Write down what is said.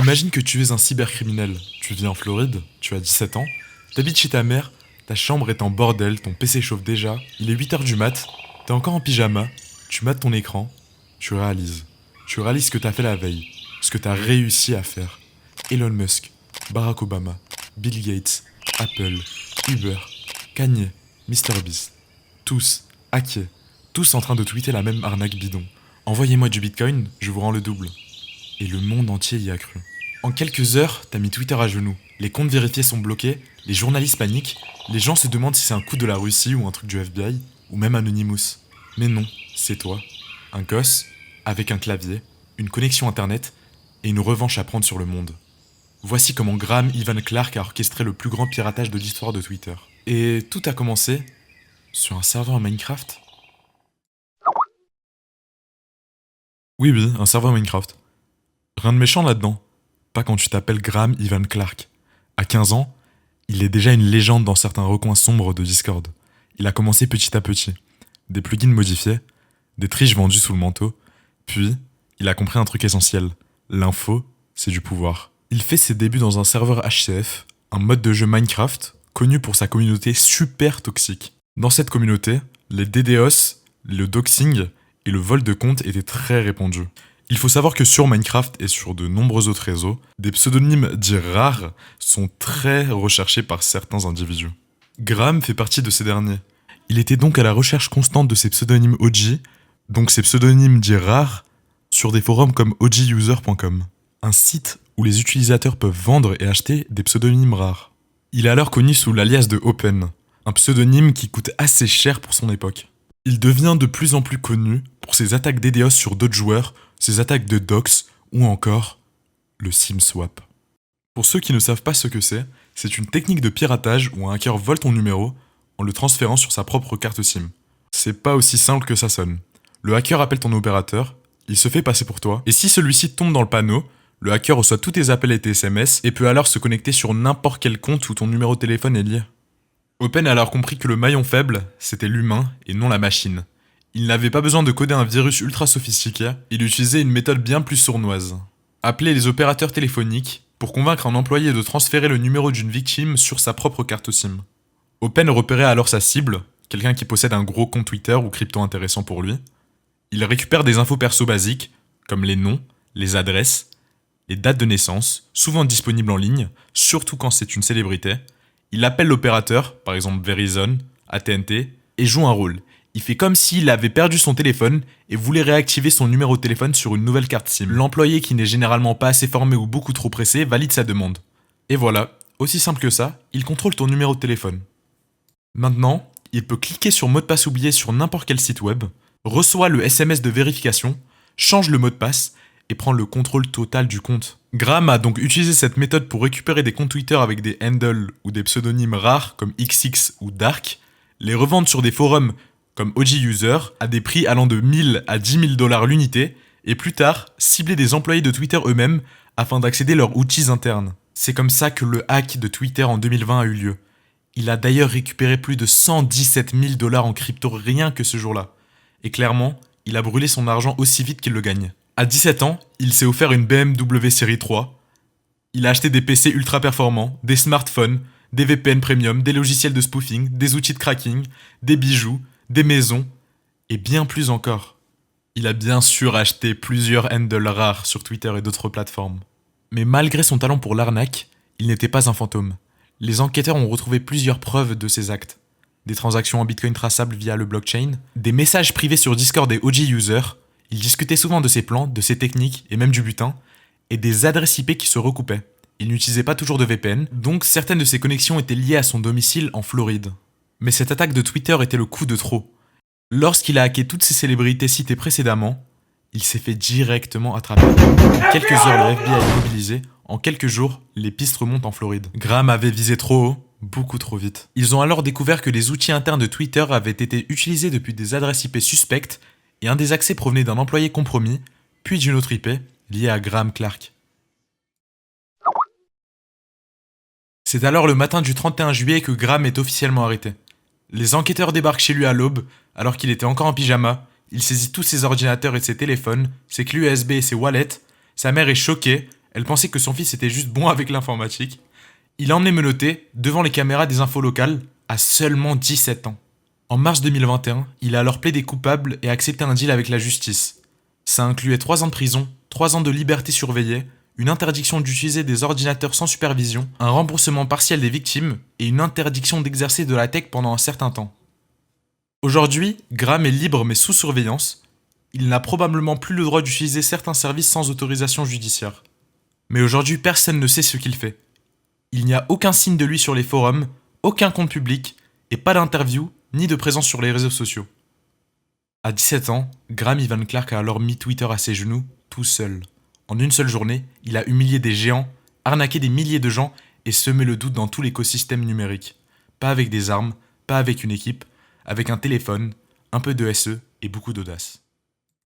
Imagine que tu es un cybercriminel. Tu vis en Floride, tu as 17 ans, t'habites chez ta mère, ta chambre est en bordel, ton PC chauffe déjà, il est 8h du mat, t'es encore en pyjama, tu mates ton écran, tu réalises. Tu réalises ce que t'as fait la veille, ce que t'as réussi à faire. Elon Musk, Barack Obama, Bill Gates, Apple, Uber, Kanye, MrBeast. Tous, hackés, tous en train de tweeter la même arnaque bidon. Envoyez-moi du Bitcoin, je vous rends le double. Et le monde entier y a cru. En quelques heures, t'as mis Twitter à genoux. Les comptes vérifiés sont bloqués, les journalistes paniquent, les gens se demandent si c'est un coup de la Russie ou un truc du FBI, ou même Anonymous. Mais non, c'est toi. Un gosse, avec un clavier, une connexion internet, et une revanche à prendre sur le monde. Voici comment Graham Ivan Clark a orchestré le plus grand piratage de l'histoire de Twitter. Et tout a commencé sur un serveur Minecraft. Oui, un serveur Minecraft. Rien de méchant là-dedans. Pas quand tu t'appelles Graham Ivan Clark. À 15 ans, il est déjà une légende dans certains recoins sombres de Discord. Il a commencé petit à petit. Des plugins modifiés, des triches vendues sous le manteau, puis il a compris un truc essentiel. L'info, c'est du pouvoir. Il fait ses débuts dans un serveur HCF, un mode de jeu Minecraft, connu pour sa communauté super toxique. Dans cette communauté, les DDoS, le doxing et le vol de comptes étaient très répandus. Il faut savoir que sur Minecraft et sur de nombreux autres réseaux, des pseudonymes dits rares sont très recherchés par certains individus. Graham fait partie de ces derniers. Il était donc à la recherche constante de ces pseudonymes OG, donc ces pseudonymes dits rares, sur des forums comme oguser.com, un site où les utilisateurs peuvent vendre et acheter des pseudonymes rares. Il est alors connu sous l'alias de Open, un pseudonyme qui coûte assez cher pour son époque. Il devient de plus en plus connu pour ses attaques DDoS sur d'autres joueurs, ses attaques de dox ou encore le SIM swap. Pour ceux qui ne savent pas ce que c'est une technique de piratage où un hacker vole ton numéro en le transférant sur sa propre carte SIM. C'est pas aussi simple que ça sonne. Le hacker appelle ton opérateur, il se fait passer pour toi, et si celui-ci tombe dans le panneau, le hacker reçoit tous tes appels et tes SMS et peut alors se connecter sur n'importe quel compte où ton numéro de téléphone est lié. Open a alors compris que le maillon faible, c'était l'humain et non la machine. Il n'avait pas besoin de coder un virus ultra sophistiqué, il utilisait une méthode bien plus sournoise. Appeler les opérateurs téléphoniques pour convaincre un employé de transférer le numéro d'une victime sur sa propre carte SIM. Open repérait alors sa cible, quelqu'un qui possède un gros compte Twitter ou crypto intéressant pour lui. Il récupère des infos perso basiques, comme les noms, les adresses, les dates de naissance, souvent disponibles en ligne, surtout quand c'est une célébrité. Il appelle l'opérateur, par exemple Verizon, AT&T, et joue un rôle. Il fait comme s'il avait perdu son téléphone et voulait réactiver son numéro de téléphone sur une nouvelle carte SIM. L'employé qui n'est généralement pas assez formé ou beaucoup trop pressé valide sa demande. Et voilà, aussi simple que ça, il contrôle ton numéro de téléphone. Maintenant, il peut cliquer sur mot de passe oublié sur n'importe quel site web, reçoit le SMS de vérification, change le mot de passe et prend le contrôle total du compte. Graham a donc utilisé cette méthode pour récupérer des comptes Twitter avec des handles ou des pseudonymes rares comme XX ou Dark, les revendre sur des forums comme oguser à des prix allant de 1000 à 10 000 $ l'unité, et plus tard, cibler des employés de Twitter eux-mêmes afin d'accéder leurs outils internes. C'est comme ça que le hack de Twitter en 2020 a eu lieu. Il a d'ailleurs récupéré plus de 117 000 $ en crypto rien que ce jour-là. Et clairement, il a brûlé son argent aussi vite qu'il le gagne. À 17 ans, il s'est offert une BMW série 3. Il a acheté des PC ultra performants, des smartphones, des VPN premium, des logiciels de spoofing, des outils de cracking, des bijoux, des maisons, et bien plus encore. Il a bien sûr acheté plusieurs handles rares sur Twitter et d'autres plateformes. Mais malgré son talent pour l'arnaque, il n'était pas un fantôme. Les enquêteurs ont retrouvé plusieurs preuves de ses actes. Des transactions en Bitcoin traçables via le blockchain, des messages privés sur Discord et oguser. Il discutait souvent de ses plans, de ses techniques et même du butin, et des adresses IP qui se recoupaient. Il n'utilisait pas toujours de VPN, donc certaines de ses connexions étaient liées à son domicile en Floride. Mais cette attaque de Twitter était le coup de trop. Lorsqu'il a hacké toutes ces célébrités citées précédemment, il s'est fait directement attraper. En quelques heures, le FBI est mobilisé. En quelques jours, les pistes remontent en Floride. Graham avait visé trop haut, beaucoup trop vite. Ils ont alors découvert que les outils internes de Twitter avaient été utilisés depuis des adresses IP suspectes et un des accès provenait d'un employé compromis, puis d'une autre IP liée à Graham Clark. C'est alors le matin du 31 juillet que Graham est officiellement arrêté. Les enquêteurs débarquent chez lui à l'aube, alors qu'il était encore en pyjama. Il saisit tous ses ordinateurs et ses téléphones, ses clés USB et ses wallets. Sa mère est choquée, Elle pensait que son fils était juste bon avec l'informatique. Il a emmené menotter devant les caméras des infos locales à seulement 17 ans. En mars 2021, il a alors plaidé coupable et accepté un deal avec la justice. Ça incluait 3 ans de prison, 3 ans de liberté surveillée, une interdiction d'utiliser des ordinateurs sans supervision, un remboursement partiel des victimes et une interdiction d'exercer de la tech pendant un certain temps. Aujourd'hui, Graham est libre mais sous surveillance. Il n'a probablement plus le droit d'utiliser certains services sans autorisation judiciaire. Mais aujourd'hui, personne ne sait ce qu'il fait. Il n'y a aucun signe de lui sur les forums, aucun compte public, et pas d'interview ni de présence sur les réseaux sociaux. À 17 ans, Graham Ivan Clark a alors mis Twitter à ses genoux, tout seul. En une seule journée, il a humilié des géants, arnaqué des milliers de gens et semé le doute dans tout l'écosystème numérique. Pas avec des armes, pas avec une équipe, avec un téléphone, un peu de SE et beaucoup d'audace.